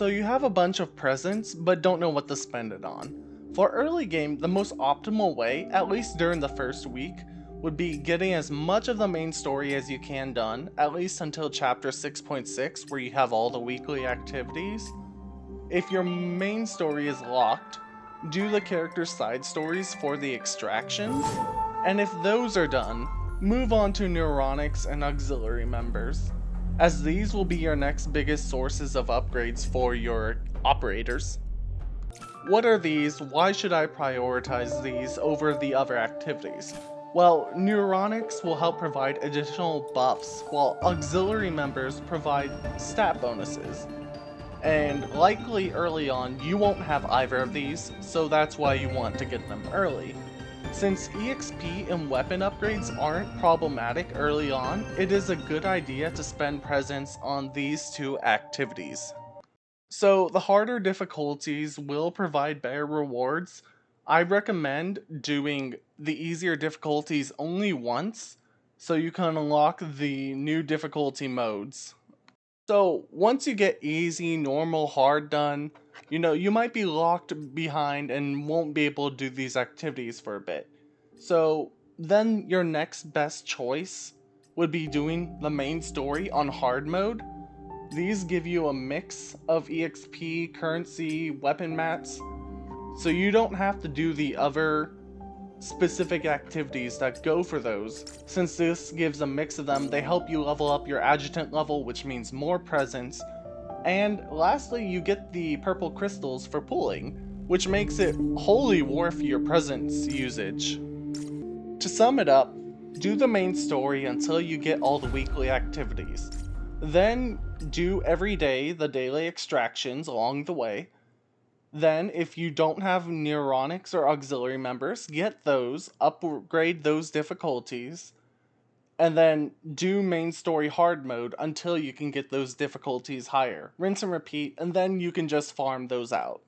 So you have a bunch of presents, but don't know what to spend it on. For early game, the most optimal way, at least during the first week, would be getting as much of the main story as you can done, at least until chapter 6.6 where you have all the weekly activities. If your main story is locked, do the character side stories for the extractions, and if those are done, move on to neuronics and auxiliary members, as these will be your next biggest sources of upgrades for your operators. What are these? Why should I prioritize these over the other activities? Well, neuronics will help provide additional buffs, while auxiliary members provide stat bonuses. And likely early on, you won't have either of these, so that's why you want to get them early. Since EXP and weapon upgrades aren't problematic early on, it is a good idea to spend presents on these two activities. So the harder difficulties will provide better rewards. I recommend doing the easier difficulties only once, so you can unlock the new difficulty modes. So once you get easy, normal, hard done, you might be locked behind and won't be able to do these activities for a bit. So then your next best choice would be doing the main story on hard mode. These give you a mix of EXP, currency, weapon mats, so you don't have to do the other specific activities that go for those. Since this gives a mix of them, they help you level up your adjutant level, which means more presents. And lastly, you get the purple crystals for pulling, which makes it wholly worth your presents usage. To sum it up, do the main story until you get all the weekly activities. Then do every day the daily extractions along the way. Then, if you don't have neuronics or auxiliary members, get those, upgrade those difficulties, and then do main story hard mode until you can get those difficulties higher. Rinse and repeat, and then you can just farm those out.